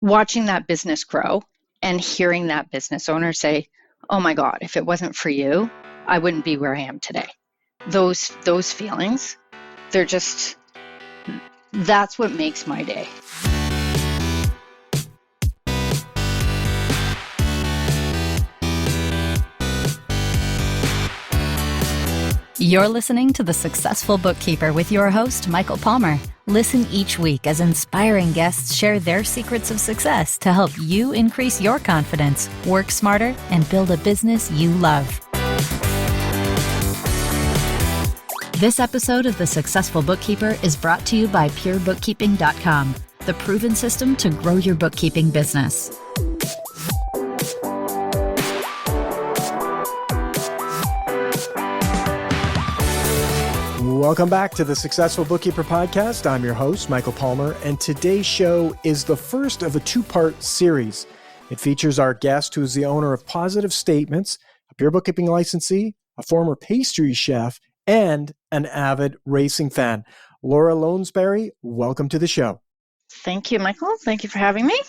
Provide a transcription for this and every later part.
watching that business grow and hearing that business owner say, oh my God, if it wasn't for you, I wouldn't be where I am today. Those feelings, that's what makes my day. You're listening to The Successful Bookkeeper with your host, Michael Palmer. Listen each week as inspiring guests share their secrets of success to help you increase your confidence, work smarter, and build a business you love. This episode of The Successful Bookkeeper is brought to you by PureBookkeeping.com, the proven system to grow your bookkeeping business. Welcome back to the Successful Bookkeeper Podcast. I'm your host, Michael Palmer, and today's show is the first of a two-part series. It features our guest, who is the owner of Positive Statements, a pure bookkeeping licensee, a former pastry chef, and an avid racing fan. Lora Lonesberry, welcome to the show. Thank you, Michael. Thank you for having me.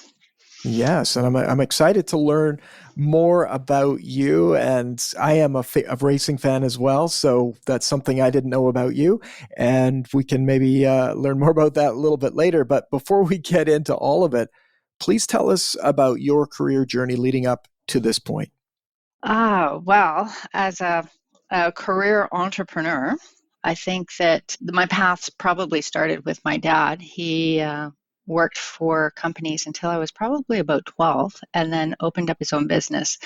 Yes, and I'm excited to learn more about you, and I am a racing fan as well, so that's something I didn't know about you, and we can maybe learn more about that a little bit later. But before we get into all of it, please tell us about your career journey leading up to this point. Well, as a career entrepreneur, I think that my path probably started with my dad. He worked for companies until I was probably about 12 and then opened up his own business.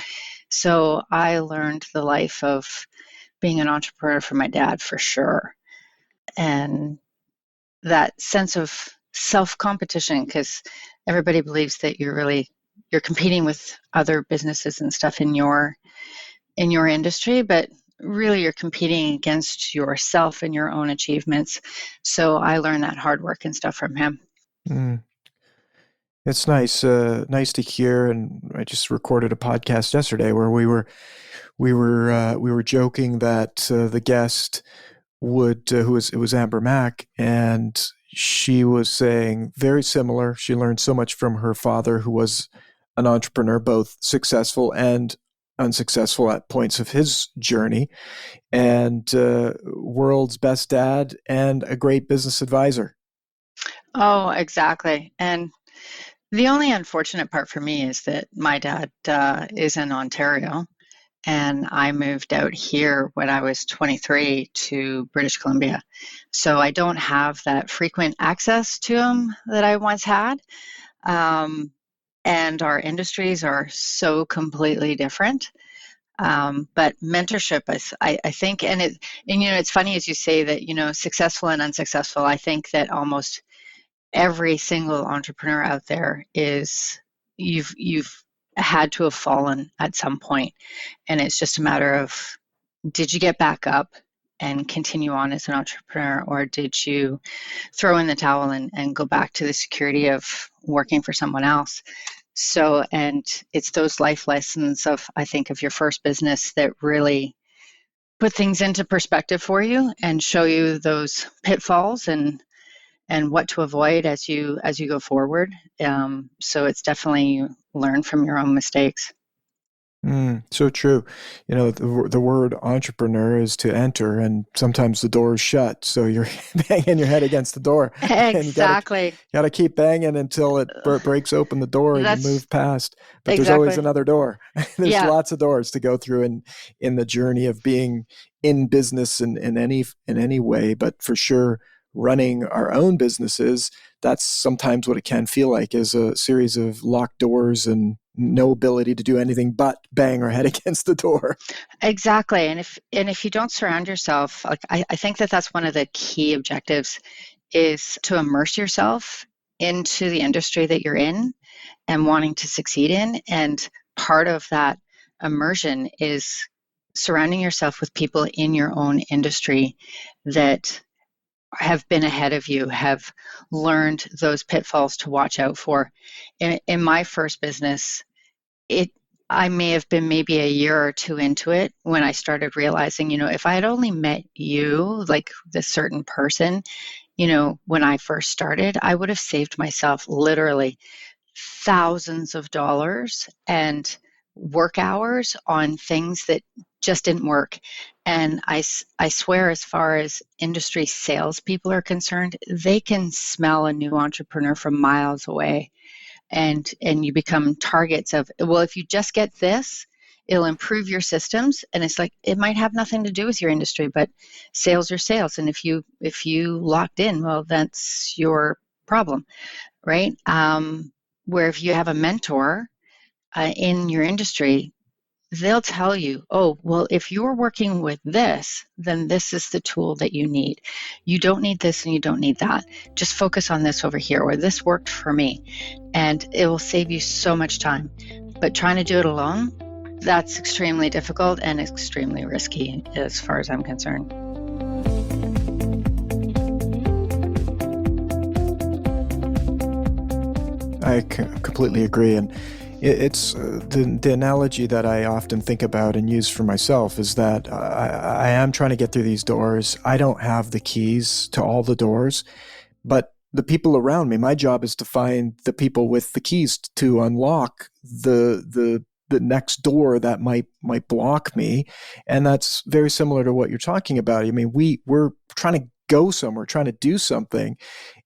So I learned the life of being an entrepreneur from my dad for sure. And that sense of self-competition, because everybody believes that you're competing with other businesses and stuff in your industry, but really you're competing against yourself and your own achievements. So I learned that hard work and stuff from him. It's nice to hear. And I just recorded a podcast yesterday where we were joking that the guest it was Amber Mack, and she was saying very similar. She learned so much from her father, who was an entrepreneur, both successful and unsuccessful at points of his journey, and world's best dad and a great business advisor. Oh, exactly. And the only unfortunate part for me is that my dad is in Ontario, and I moved out here when I was 23 to British Columbia. So I don't have that frequent access to him that I once had. And our industries are so completely different. But mentorship, I think, and it's funny as you say that, successful and unsuccessful. I think that almost every single entrepreneur out there is you've had to have fallen at some point, and it's just a matter of, did you get back up and continue on as an entrepreneur, or did you throw in the towel and go back to the security of working for someone else? So, and it's those life lessons of your first business that really put things into perspective for you and show you those pitfalls and what to avoid as you go forward. So it's definitely, you learn from your own mistakes. So true. The word entrepreneur is to enter, and sometimes the door is shut. So you're banging your head against the door. Exactly. You got to keep banging until it breaks open the door and you move past. But There's always another door. There's lots of doors to go through in the journey of being in business in any way. But for sure, running our own businesses, that's sometimes what it can feel like, is a series of locked doors and no ability to do anything but bang our head against the door. Exactly. And if you don't surround yourself, I think that's one of the key objectives, is to immerse yourself into the industry that you're in and wanting to succeed in. And part of that immersion is surrounding yourself with people in your own industry that have been ahead of you, have learned those pitfalls to watch out for. In my first business, I may have been maybe a year or two into it when I started realizing, if I had only met you, like this certain person, when I first started, I would have saved myself literally thousands of dollars and work hours on things that just didn't work. And I swear, as far as industry salespeople are concerned, they can smell a new entrepreneur from miles away. And you become targets of, well, if you just get this, it'll improve your systems. And it's like, it might have nothing to do with your industry, but sales are sales. And if you locked in, well, that's your problem, right? Where if you have a mentor in your industry, they'll tell you, oh, well, if you're working with this, then this is the tool that you need. You don't need this and you don't need that. Just focus on this over here, or this worked for me. And it will save you so much time. But trying to do it alone, that's extremely difficult and extremely risky as far as I'm concerned. I completely agree. And it's the analogy that I often think about and use for myself is that I am trying to get through these doors. I don't have the keys to all the doors, but the people around me, my job is to find the people with the keys to unlock the next door that might block me. And that's very similar to what you're talking about. I mean, we're trying to go somewhere, trying to do something.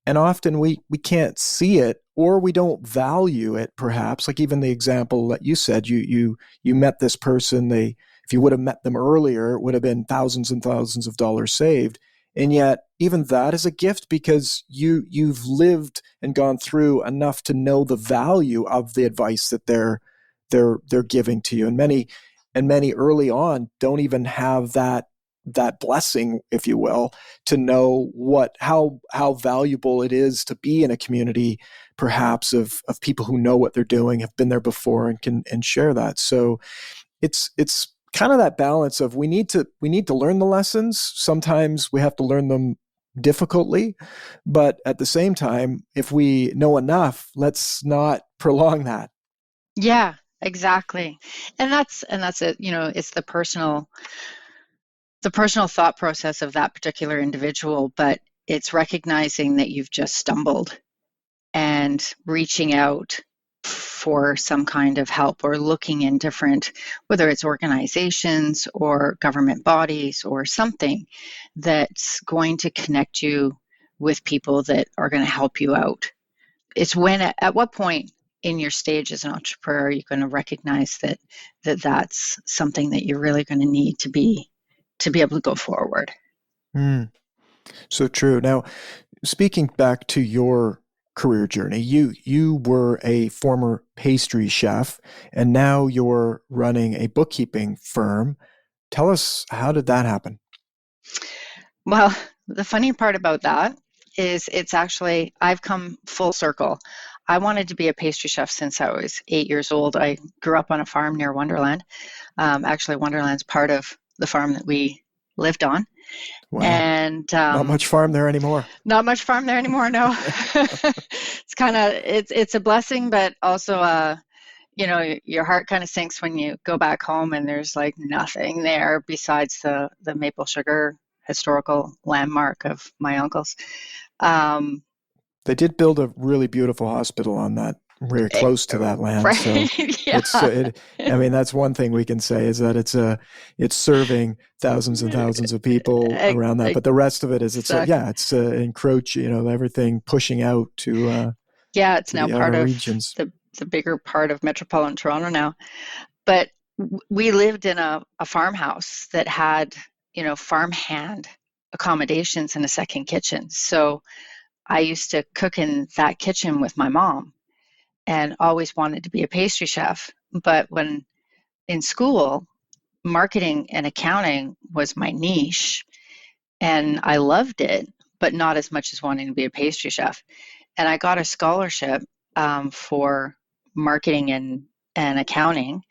And often we can't see it, or we don't value it, perhaps. Like even the example that you said, you met this person, if you would have met them earlier, it would have been thousands and thousands of dollars saved. And yet even that is a gift because you've lived and gone through enough to know the value of the advice that they're giving to you. And many early on don't even have that blessing, if you will, to know how valuable it is to be in a community, perhaps of people who know what they're doing, have been there before, and can share that. So it's kind of that balance of we need to learn the lessons. Sometimes we have to learn them difficultly, but at the same time, if we know enough, let's not prolong that. Yeah, exactly. And that's it. It's the personal thought process of that particular individual, but it's recognizing that you've just stumbled and reaching out for some kind of help, or looking in different, whether it's organizations or government bodies or something that's going to connect you with people that are going to help you out. It's at what point in your stage as an entrepreneur are you going to recognize that's something that you're really going to need to be able to go forward. So true. Now, speaking back to your career journey, you were a former pastry chef, and now you're running a bookkeeping firm. Tell us, how did that happen? Well, the funny part about that is it's actually, I've come full circle. I wanted to be a pastry chef since I was 8 years old. I grew up on a farm near Wonderland. Actually, Wonderland's part of the farm that we lived on. Wow. And not much farm there anymore. Not much farm there anymore, no. It's a blessing, but also your heart kind of sinks when you go back home and there's like nothing there besides the maple sugar historical landmark of my uncle's. They did build a really beautiful hospital on that, very close to that land. Right. So Yeah. that's one thing we can say, is that it's serving thousands and thousands of people around that. But the rest of it is it's everything pushing out to it's to now the part outer of regions. the bigger part of metropolitan Toronto now. But we lived in a farmhouse that had farmhand accommodations and a second kitchen. So I used to cook in that kitchen with my mom, and always wanted to be a pastry chef. But when in school, marketing and accounting was my niche, and I loved it, but not as much as wanting to be a pastry chef. And I got a scholarship for marketing and accounting,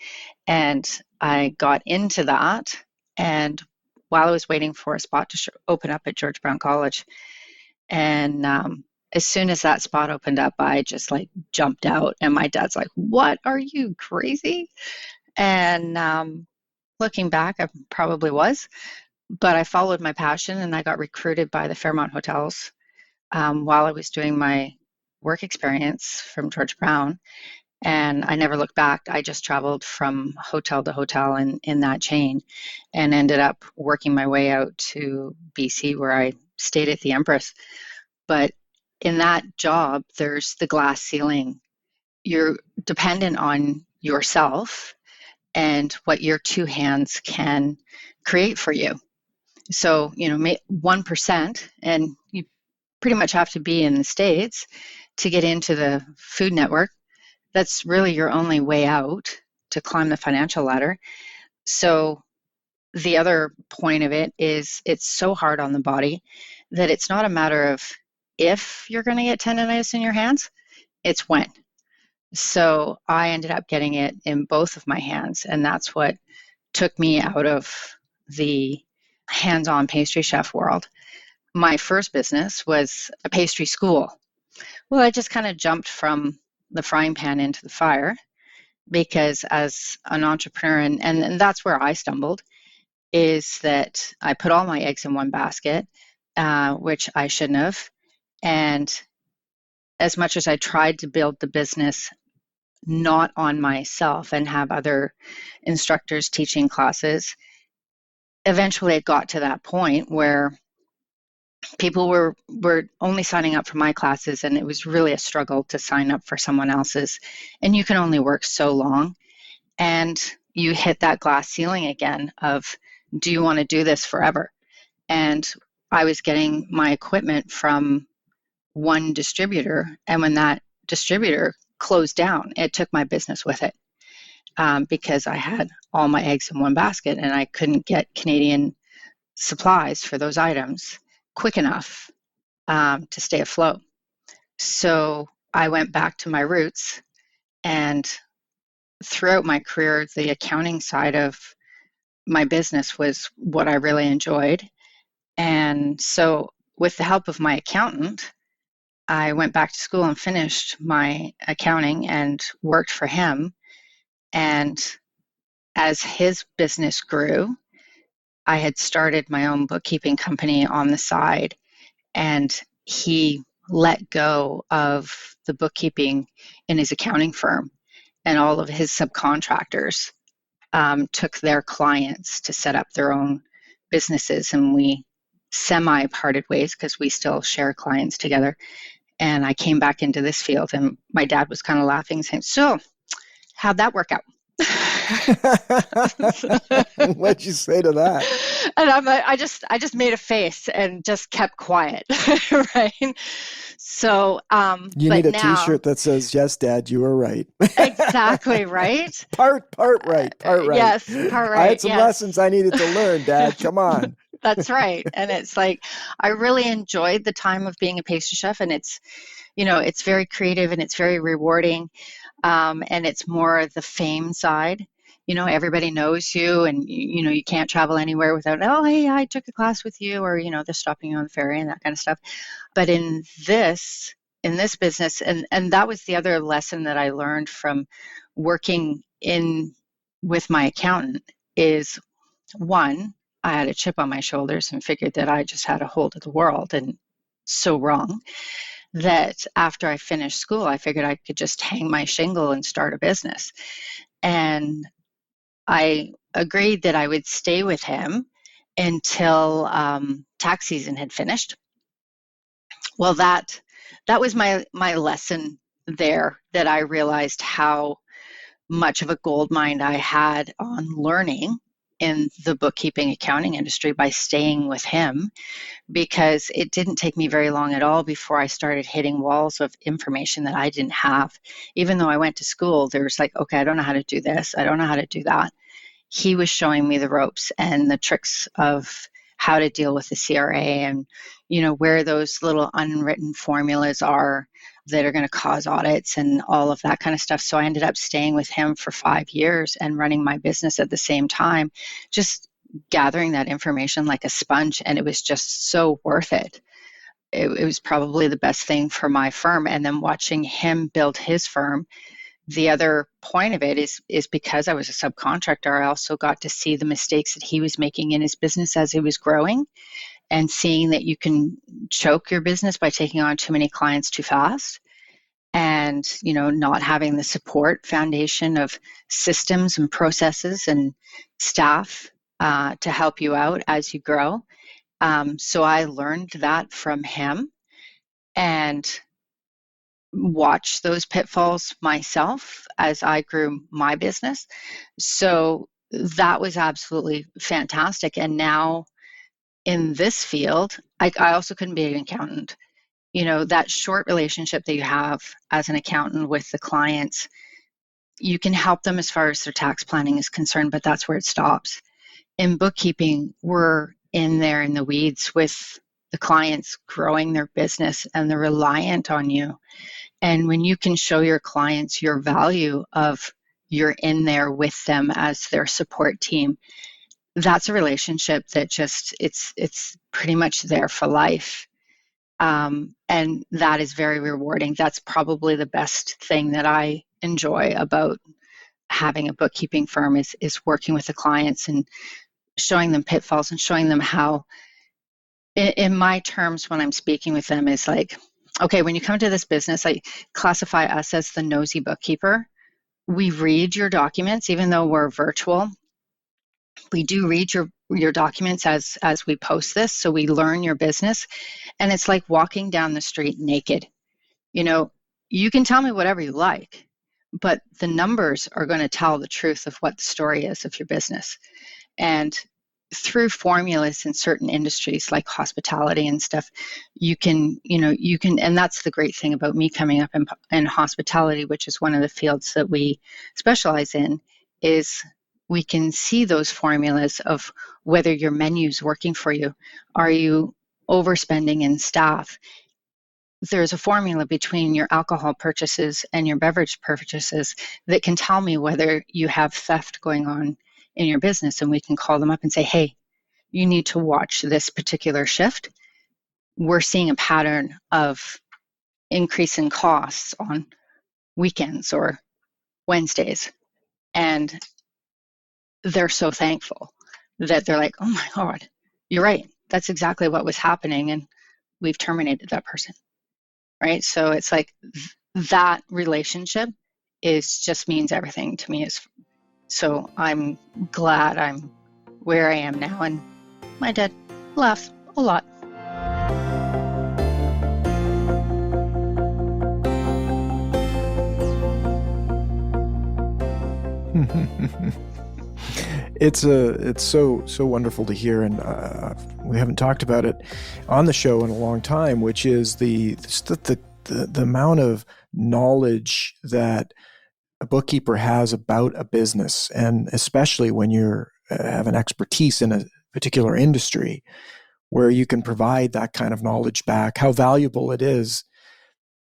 and I got into that. And while I was waiting for a spot to open up at George Brown College, and as soon as that spot opened up, I just like jumped out, and my dad's like, "What, are you crazy?" And looking back, I probably was, but I followed my passion, and I got recruited by the Fairmont Hotels while I was doing my work experience from George Brown, and I never looked back. I just traveled from hotel to hotel in that chain and ended up working my way out to BC, where I stayed at the Empress. But in that job, there's the glass ceiling. You're dependent on yourself and what your two hands can create for you. So, 1%, and you pretty much have to be in the States to get into the Food Network. That's really your only way out to climb the financial ladder. So the other point of it is it's so hard on the body that it's not a matter of if you're going to get tendonitis in your hands, it's when. So I ended up getting it in both of my hands, and that's what took me out of the hands-on pastry chef world. My first business was a pastry school. Well, I just kind of jumped from the frying pan into the fire, because as an entrepreneur, and that's where I stumbled, is that I put all my eggs in one basket, which I shouldn't have. And as much as I tried to build the business not on myself and have other instructors teaching classes, eventually it got to that point where people were only signing up for my classes, and it was really a struggle to sign up for someone else's. And you can only work so long. And you hit that glass ceiling again of, do you want to do this forever? And I was getting my equipment from one distributor. And when that distributor closed down, it took my business with it, because I had all my eggs in one basket and I couldn't get Canadian supplies for those items quick enough to stay afloat. So I went back to my roots, and throughout my career, the accounting side of my business was what I really enjoyed. And so with the help of my accountant, I went back to school and finished my accounting and worked for him. And as his business grew, I had started my own bookkeeping company on the side, and he let go of the bookkeeping in his accounting firm, and all of his subcontractors took their clients to set up their own businesses, and we semi-parted ways because we still share clients together. And I came back into this field, and my dad was kind of laughing, saying, "So, how'd that work out?" What'd you say to that? And I just made a face and just kept quiet, right? So, you but need a now, T-shirt that says, "Yes, Dad, you were right." Exactly right. Part right. Yes, part right. I had some yes. lessons I needed to learn, Dad. Come on. That's right. And it's like, I really enjoyed the time of being a pastry chef, and it's very creative and it's very rewarding. And it's more the fame side. Everybody knows you, and you can't travel anywhere without, "Oh, hey, I took a class with you," or they're stopping you on the ferry and that kind of stuff. But in this business, and that was the other lesson that I learned from working with my accountant, is one, I had a chip on my shoulders and figured that I just had a hold of the world, and so wrong. That after I finished school, I figured I could just hang my shingle and start a business. And I agreed that I would stay with him until tax season had finished. Well, that was my lesson there, that I realized how much of a gold mine I had on learning in the bookkeeping accounting industry by staying with him, because it didn't take me very long at all before I started hitting walls of information that I didn't have. Even though I went to school, there was like, okay, I don't know how to do this, I don't know how to do that. He was showing me the ropes and the tricks of how to deal with the CRA, and where those little unwritten formulas are that are going to cause audits and all of that kind of stuff. So I ended up staying with him for 5 years and running my business at the same time, just gathering that information like a sponge, and it was just so worth it. It was probably the best thing for my firm. And then watching him build his firm, the other point of it is because I was a subcontractor, I also got to see the mistakes that he was making in his business as he was growing, and seeing that you can choke your business by taking on too many clients too fast. and, not having the support foundation of systems and processes and staff to help you out as you grow. So I learned that from him and watched those pitfalls myself as I grew my business. So that was absolutely fantastic. And now in this field, I also couldn't be an accountant. That short relationship that you have as an accountant with the clients, you can help them as far as their tax planning is concerned, but that's where it stops. In bookkeeping, we're in there in the weeds with the clients growing their business, and they're reliant on you. And when you can show your clients your value of you're in there with them as their support team, that's a relationship that just it's pretty much there for life. And that is very rewarding. That's probably the best thing that I enjoy about having a bookkeeping firm is working with the clients and showing them pitfalls and showing them how, in my terms when I'm speaking with them, is like, okay, when you come to this business, I classify us as the nosy bookkeeper. We read your documents, even though we're virtual. We do read your documents as we post this, so we learn your business. And it's like walking down the street naked. You can tell me whatever you like, but the numbers are going to tell the truth of what the story is of your business. And through formulas in certain industries like hospitality and stuff, you can, and that's the great thing about me coming up in hospitality, which is one of the fields that we specialize in, is we can see those formulas of whether your menu's working for you. Are you overspending in staff? There's a formula between your alcohol purchases and your beverage purchases that can tell me whether you have theft going on in your business. And we can call them up and say, hey, you need to watch this particular shift. We're seeing a pattern of increase in costs on weekends or Wednesdays. And they're so thankful that they're like, oh my God, you're right. That's exactly what was happening. And we've terminated that person. Right. So it's like that relationship just means everything to me. So I'm glad I'm where I am now. And my dad laughs a lot. It's so wonderful to hear, and we haven't talked about it on the show in a long time, which is the amount of knowledge that a bookkeeper has about a business, and especially when you have an expertise in a particular industry, where you can provide that kind of knowledge back. How valuable it is.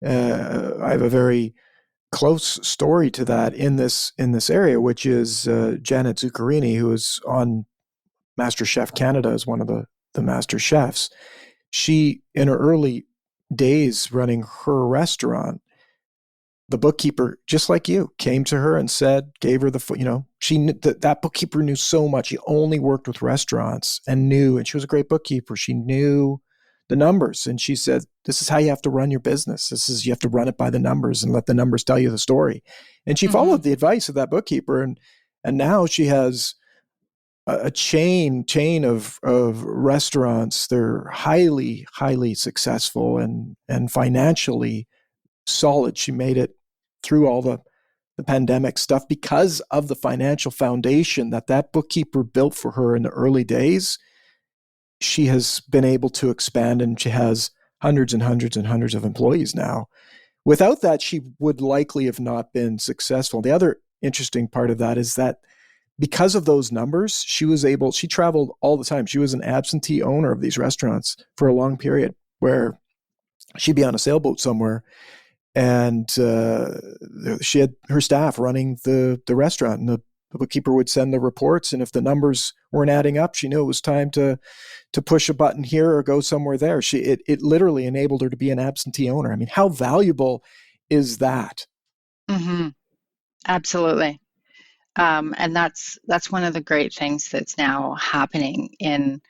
I have a very close story to that in this area, which is Janet Zuccarini, who is on MasterChef Canada as one of the master chefs. She, in her early days running her restaurant, the bookkeeper, just like you, came to her and gave her that bookkeeper knew so much. She only worked with restaurants and she was a great bookkeeper. She knew the numbers, and she said, this is how you have to run your business. You have to run it by the numbers and let the numbers tell you the story. And she followed the advice of that bookkeeper, and now she has a chain of restaurants. They're highly, highly successful and financially solid. She made it through all the pandemic stuff because of the financial foundation that bookkeeper built for her in the early days. She has been able to expand, and she has hundreds and hundreds and hundreds of employees now. Without that, she would likely have not been successful. The other interesting part of that is that because of those numbers, she traveled all the time. She was an absentee owner of these restaurants for a long period, where she'd be on a sailboat somewhere, and she had her staff running the restaurant, and the bookkeeper would send the reports, and if the numbers weren't adding up, she knew it was time to push a button here or go somewhere there. It literally enabled her to be an absentee owner. I mean, how valuable is that? Mm-hmm. Absolutely. And that's one of the great things that's now happening in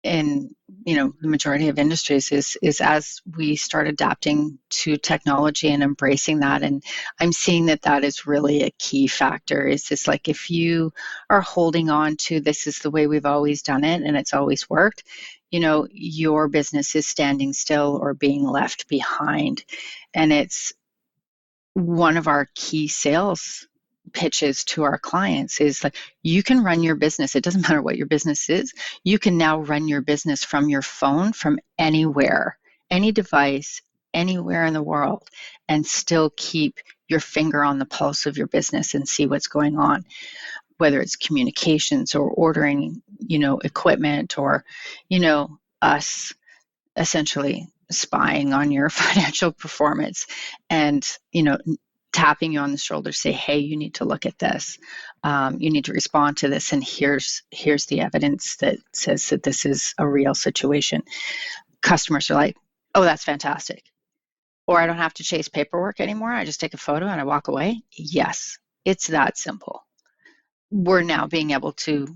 in the majority of industries is as we start adapting to technology and embracing that. And I'm seeing that is really a key factor. Is this like, if you are holding on to this is the way we've always done it and it's always worked, your business is standing still or being left behind. And it's one of our key sales pitches to our clients is like, you can run your business. It doesn't matter what your business is. You can now run your business from your phone, from anywhere, any device, anywhere in the world, and still keep your finger on the pulse of your business and see what's going on, whether it's communications or ordering, equipment, or, us essentially spying on your financial performance and, tapping you on the shoulder, say, hey, you need to look at this. You need to respond to this. And here's the evidence that says that this is a real situation. Customers are like, oh, that's fantastic. Or I don't have to chase paperwork anymore. I just take a photo and I walk away. Yes, it's that simple. We're now being able to,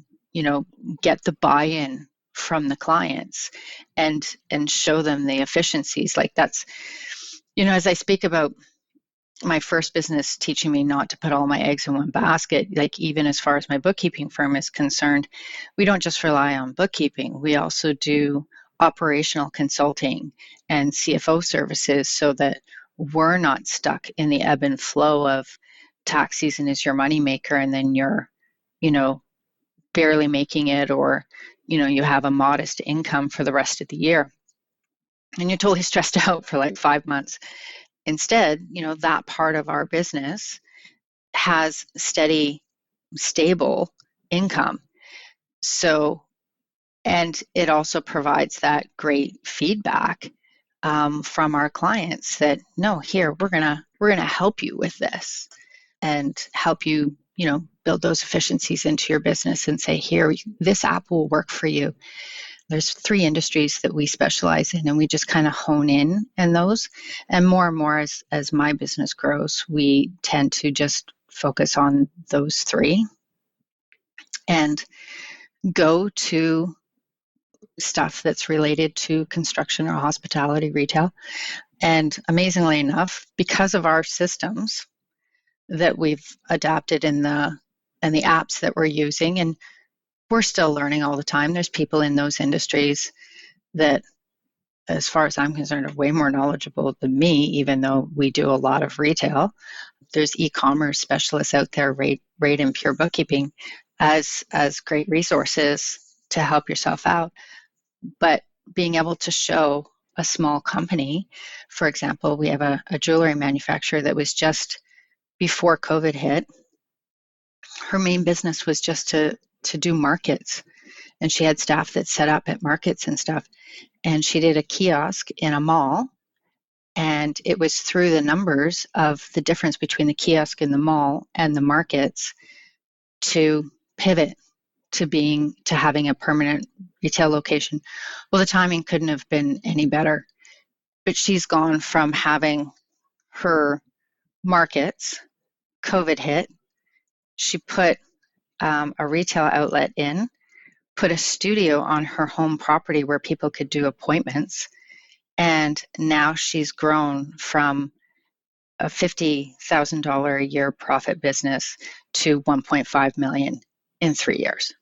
get the buy-in from the clients and show them the efficiencies. Like that's, as I speak about my first business teaching me not to put all my eggs in one basket, like even as far as my bookkeeping firm is concerned, we don't just rely on bookkeeping. We also do operational consulting and CFO services so that we're not stuck in the ebb and flow of tax season is your moneymaker and then you're, barely making it, or, you have a modest income for the rest of the year and you're totally stressed out for like 5 months. Instead, that part of our business has steady, stable income. So, and it also provides that great feedback from our clients that, no, here, we're gonna help you with this and help you, build those efficiencies into your business and say, here, this app will work for you. There's 3 industries that we specialize in, and we just kind of hone in those. And more as my business grows, we tend to just focus on those 3 and go to stuff that's related to construction or hospitality, retail. And amazingly enough, because of our systems that we've adapted in the apps that we're using, and we're still learning all the time. There's people in those industries that, as far as I'm concerned, are way more knowledgeable than me, even though we do a lot of retail. There's e-commerce specialists out there, Rate and Pure Bookkeeping, as great resources to help yourself out. But being able to show a small company, for example, we have a jewelry manufacturer that was just before COVID hit. Her main business was just to do markets, and she had staff that set up at markets and stuff, and she did a kiosk in a mall, and it was through the numbers of the difference between the kiosk in the mall and the markets to pivot to having a permanent retail location. Well, the timing couldn't have been any better, but she's gone from having her markets, COVID hit, she put a retail outlet in, put a studio on her home property where people could do appointments. And now she's grown from a $50,000 a year profit business to 1.5 million in 3 years.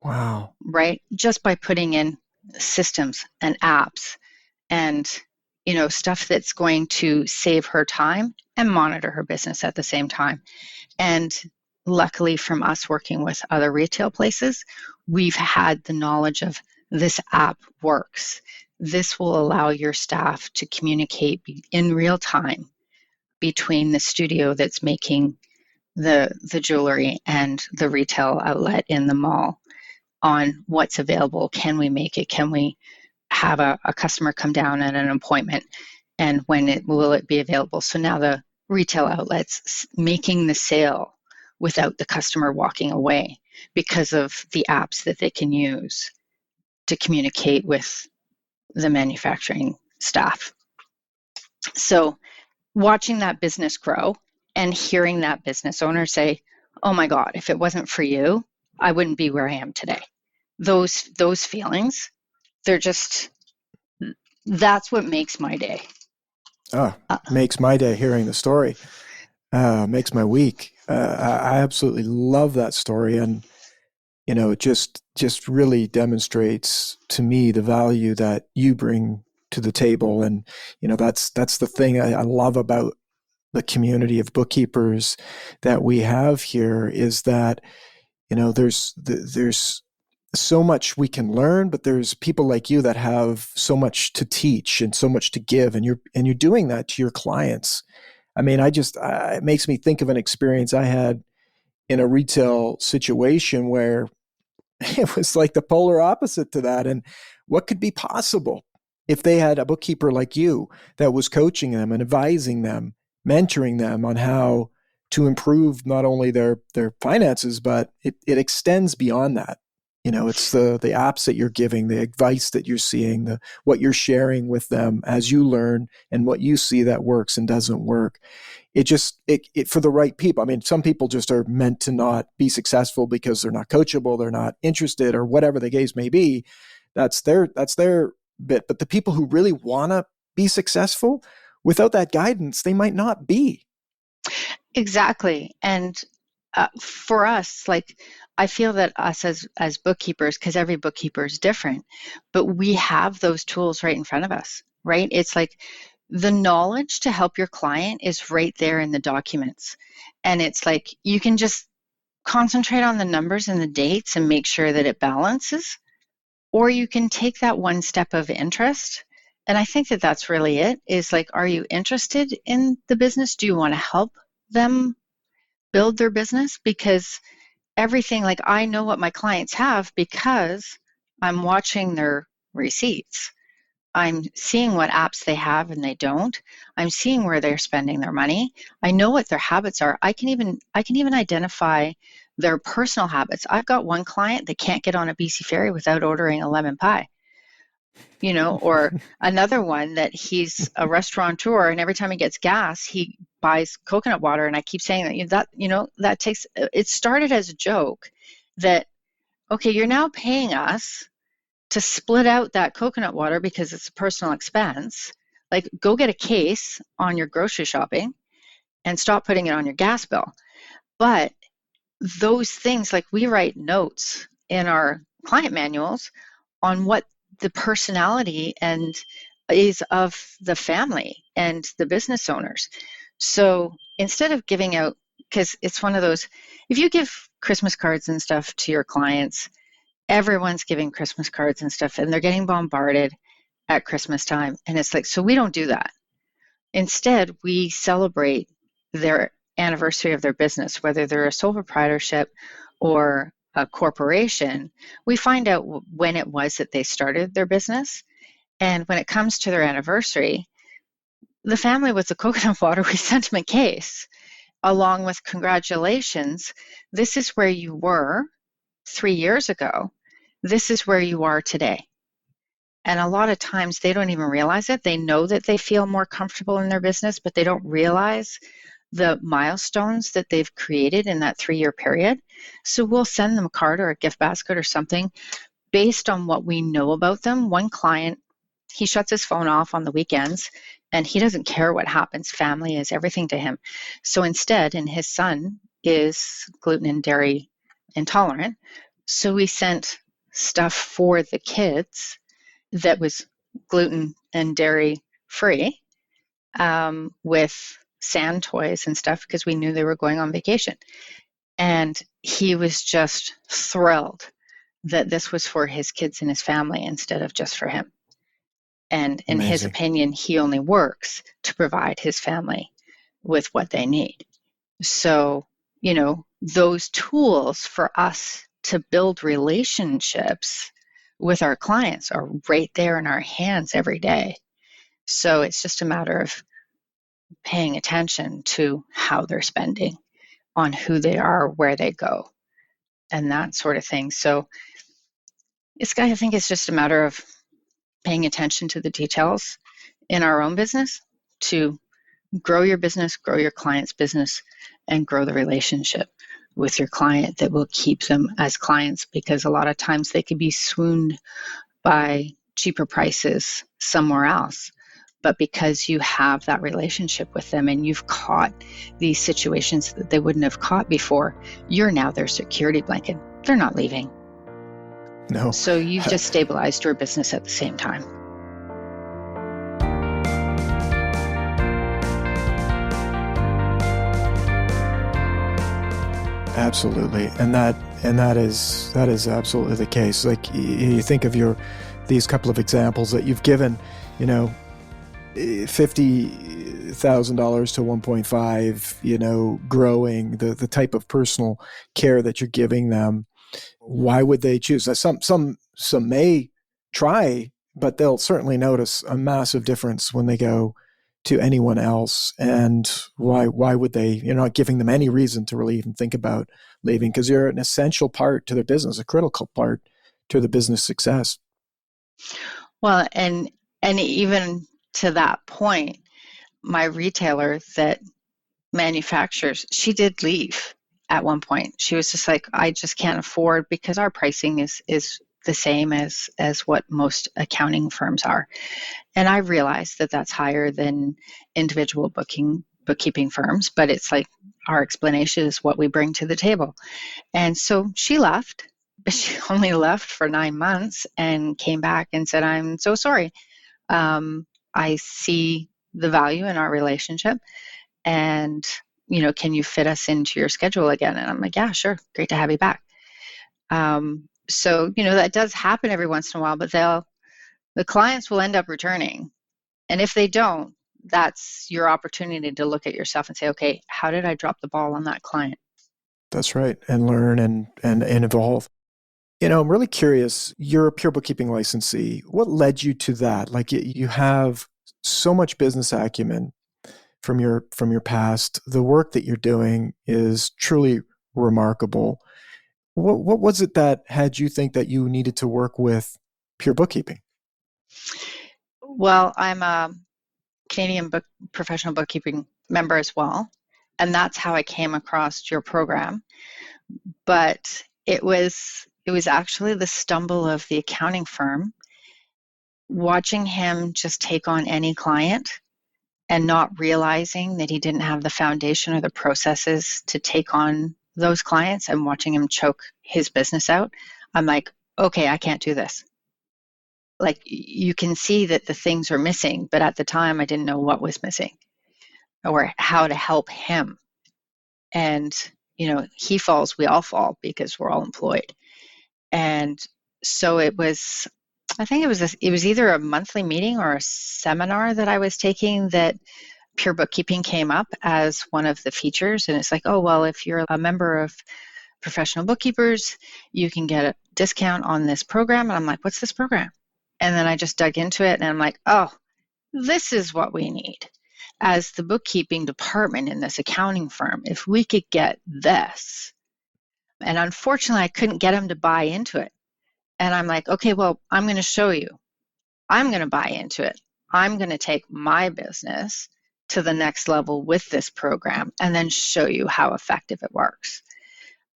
Wow. Right? Just by putting in systems and apps and, stuff that's going to save her time and monitor her business at the same time. And luckily, from us working with other retail places, we've had the knowledge of this app works. This will allow your staff to communicate in real time between the studio that's making the jewelry and the retail outlet in the mall on what's available. Can we make it? Can we have a customer come down at an appointment? And when will it be available? So now the retail outlets making the sale without the customer walking away because of the apps that they can use to communicate with the manufacturing staff. So watching that business grow and hearing that business owner say, oh my God, if it wasn't for you, I wouldn't be where I am today. Those feelings they're just, that's what makes my day. Oh, makes my day hearing the story. Makes my week. I absolutely love that story, and it just really demonstrates to me the value that you bring to the table. And that's the thing I love about the community of bookkeepers that we have here, is that there's so much we can learn, but there's people like you that have so much to teach and so much to give, and you're doing that to your clients. I mean, it makes me think of an experience I had in a retail situation where it was like the polar opposite to that. And what could be possible if they had a bookkeeper like you that was coaching them and advising them, mentoring them on how to improve not only their finances, but it extends beyond that. It's the apps that you're giving, the advice that you're seeing, what you're sharing with them as you learn, and what you see that works and doesn't work. It for the right people. I mean, some people just are meant to not be successful because they're not coachable, they're not interested, or whatever the case may be. That's their bit. But the people who really want to be successful, without that guidance, they might not be. Exactly. And for us, like, I feel that us as bookkeepers, because every bookkeeper is different, but we have those tools right in front of us, right? It's like the knowledge to help your client is right there in the documents. And it's like you can just concentrate on the numbers and the dates and make sure that it balances, or you can take that one step of interest. And I think that that's really it, is like, are you interested in the business? Do you want to help them build their business? Because everything, like, I know what my clients have because I'm watching their receipts. I'm seeing what apps they have and they don't. I'm seeing where they're spending their money. I know what their habits are. I can even identify their personal habits. I've got one client that can't get on a BC ferry without ordering a lemon pie. Or another one that he's a restaurateur, and every time he gets gas, he buys coconut water. And I keep saying that takes, it started as a joke that, okay, you're now paying us to split out that coconut water because it's a personal expense. Like, go get a case on your grocery shopping and stop putting it on your gas bill. But those things, like, we write notes in our client manuals on what the personality and is of the family and the business owners. So instead of giving out, because it's one of those, if you give Christmas cards and stuff to your clients, everyone's giving Christmas cards and stuff, and they're getting bombarded at Christmas time. And it's like, so we don't do that. Instead, we celebrate their anniversary of their business, whether they're a sole proprietorship or a corporation. We find out when it was that they started their business. And when it comes to their anniversary, the family with the coconut water, we sent them a case along with congratulations. This is where you were 3 years ago. This is where you are today. And a lot of times they don't even realize it. They know that they feel more comfortable in their business, but they don't realize the milestones that they've created in that 3-year period. So we'll send them a card or a gift basket or something based on what we know about them. One client, he shuts his phone off on the weekends and he doesn't care what happens. Family is everything to him. So instead, and his son is gluten and dairy intolerant, so we sent stuff for the kids that was gluten and dairy free, with sand toys and stuff, because we knew they were going on vacation. And he was just thrilled that this was for his kids and his family instead of just for him. And in his opinion, he only works to provide his family with what they need. So, those tools for us to build relationships with our clients are right there in our hands every day. So it's just a matter of paying attention to how they're spending, on who they are, where they go, and that sort of thing. So I think it's just a matter of paying attention to the details in our own business to grow your business, grow your client's business, and grow the relationship with your client that will keep them as clients, because a lot of times they can be swooned by cheaper prices somewhere else. But because you have that relationship with them and you've caught these situations that they wouldn't have caught before, you're now their security blanket. They're not leaving. No. So you've just stabilized your business at the same time. Absolutely. And that is absolutely the case. Like you think of these couple of examples that you've given, $50,000 to 1.5, growing the type of personal care that you're giving them. Why would they choose? Some may try, but they'll certainly notice a massive difference when they go to anyone else. And why would they? You're not giving them any reason to really even think about leaving, because you're an essential part to their business, a critical part to the business success. Well, and even to that point, my retailer that manufactures, she did leave at one point. She was just like, I just can't afford, because our pricing is the same as what most accounting firms are. And I realized that that's higher than individual bookkeeping firms, but it's like our explanation is what we bring to the table. And so she left, but she only left for 9 months and came back and said, I'm so sorry. I see the value in our relationship, and can you fit us into your schedule again? And I'm like, yeah, sure, great to have you back. So that does happen every once in a while, but the clients will end up returning, and if they don't, that's your opportunity to look at yourself and say, okay, how did I drop the ball on that client? That's right, and learn and evolve. I'm really curious, you're a pure bookkeeping licensee. What led you to that? Like you have so much business acumen from your past. The work that you're doing is truly remarkable. What was it that had you think that you needed to work with pure bookkeeping? Well, I'm a Canadian professional bookkeeping member as well, and that's how I came across your program. But it was actually the stumble of the accounting firm, watching him just take on any client and not realizing that he didn't have the foundation or the processes to take on those clients, and watching him choke his business out. I'm like, okay, I can't do this. Like, you can see that the things are missing, but at the time I didn't know what was missing or how to help him. And, he falls, we all fall, because we're all employed. And so I think it was either a monthly meeting or a seminar that I was taking that pure bookkeeping came up as one of the features. And it's like, oh, well, if you're a member of professional bookkeepers, you can get a discount on this program. And I'm like, what's this program? And then I just dug into it and I'm like, oh, this is what we need as the bookkeeping department in this accounting firm. If we could get this. And unfortunately, I couldn't get him to buy into it. And I'm like, okay, well, I'm going to show you. I'm going to buy into it. I'm going to take my business to the next level with this program and then show you how effective it works.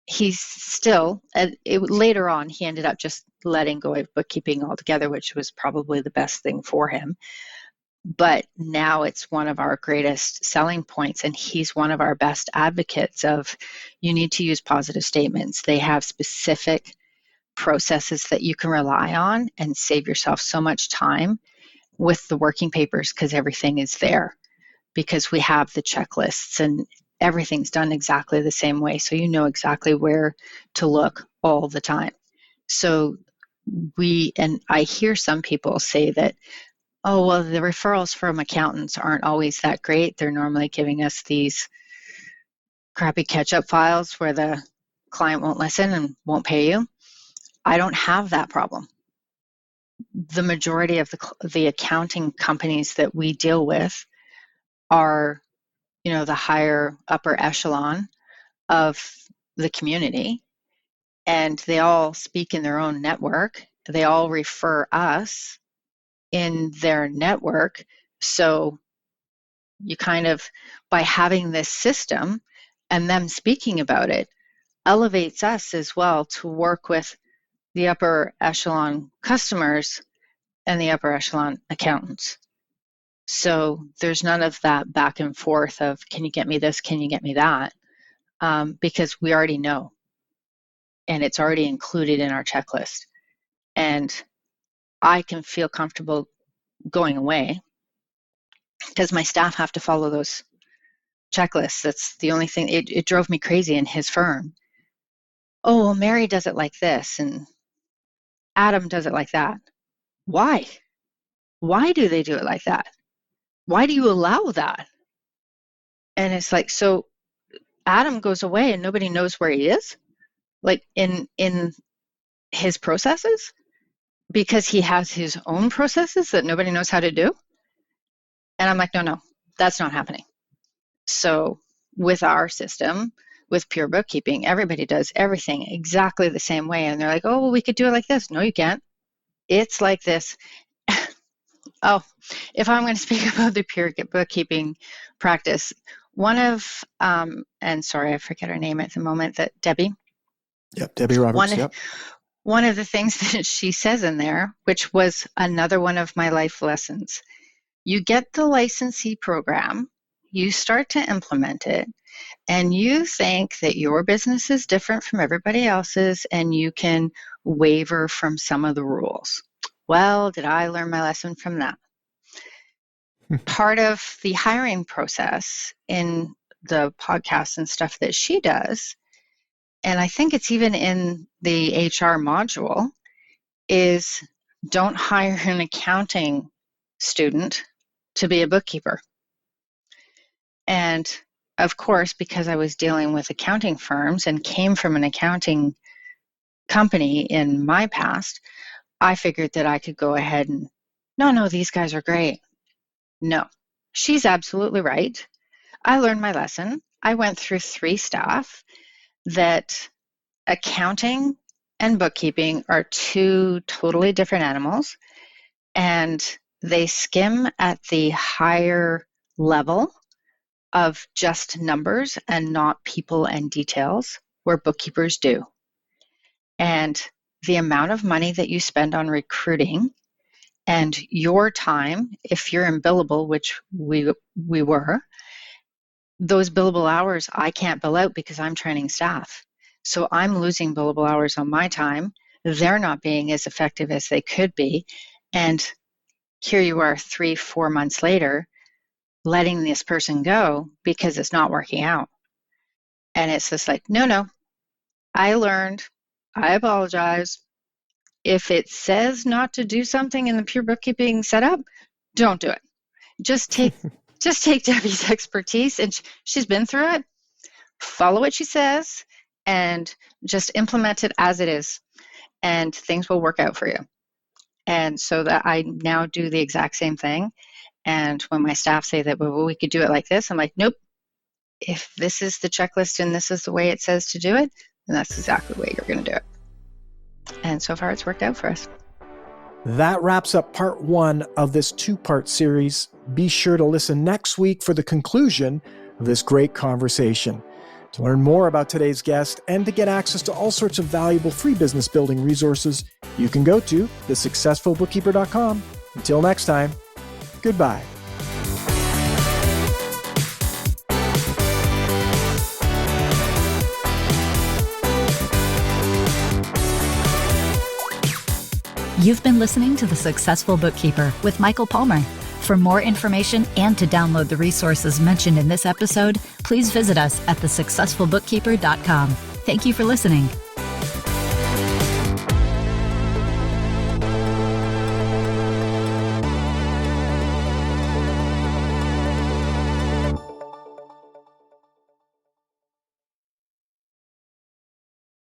He's still, later on, he ended up just letting go of bookkeeping altogether, which was probably the best thing for him. But now it's one of our greatest selling points, and he's one of our best advocates of, you need to use positive statements. They have specific processes that you can rely on and save yourself so much time with the working papers, because everything is there, because we have the checklists and everything's done exactly the same way. So you know exactly where to look all the time. So and I hear some people say that, oh, well, the referrals from accountants aren't always that great. They're normally giving us these crappy catch-up files where the client won't listen and won't pay you. I don't have that problem. The majority of the accounting companies that we deal with are, the higher upper echelon of the community, and they all speak in their own network. They all refer us in their network. So you kind of, by having this system and them speaking about it, elevates us as well to work with the upper echelon customers and the upper echelon accountants. So there's none of that back and forth of, can you get me this? Can you get me that? Because we already know, and it's already included in our checklist. And I can feel comfortable going away because my staff have to follow those checklists. That's the only thing. It drove me crazy in his firm. Oh, well, Mary does it like this, and Adam does it like that. Why? Why do they do it like that? Why do you allow that? And it's like, so Adam goes away and nobody knows where he is, like in his processes, because he has his own processes that nobody knows how to do. And I'm like, no, that's not happening. So with our system, with pure bookkeeping, everybody does everything exactly the same way. And they're like, oh, well, we could do it like this. No, you can't. It's like this. Oh, if I'm going to speak about the pure bookkeeping practice, one of, and sorry, I forget her name at the moment, that Debbie. Yep, Debbie Roberts, One of the things that she says in there, which was another one of my life lessons, you get the licensee program, you start to implement it, and you think that your business is different from everybody else's and you can waver from some of the rules. Well, did I learn my lesson from that? Part of the hiring process in the podcasts and stuff that she does, and I think it's even in the HR module, is don't hire an accounting student to be a bookkeeper. And of course, because I was dealing with accounting firms and came from an accounting company in my past, I figured that I could go ahead and, no, these guys are great. No, she's absolutely right. I learned my lesson. I went through 3 staff that accounting and bookkeeping are 2 totally different animals, and they skim at the higher level of just numbers and not people and details, where bookkeepers do. And the amount of money that you spend on recruiting and your time, if you're in billable, which we were, those billable hours I can't bill out because I'm training staff. So I'm losing billable hours on my time. They're not being as effective as they could be. And here you are 3-4 months later, letting this person go because it's not working out. And it's just like, no, I learned, I apologize. If it says not to do something in the pure bookkeeping setup, don't do it. Just take Debbie's expertise, and she's been through it. Follow what she says and just implement it as it is, and things will work out for you. And so that I now do the exact same thing. And when my staff say that, well, we could do it like this, I'm like, nope. If this is the checklist and this is the way it says to do it, then that's exactly the way you're going to do it. And so far, it's worked out for us. That wraps up part 1 of this 2-part series. Be sure to listen next week for the conclusion of this great conversation. To learn more about today's guest and to get access to all sorts of valuable free business building resources, you can go to thesuccessfulbookkeeper.com. Until next time, goodbye. You've been listening to The Successful Bookkeeper with Michael Palmer. For more information and to download the resources mentioned in this episode, please visit us at thesuccessfulbookkeeper.com. Thank you for listening.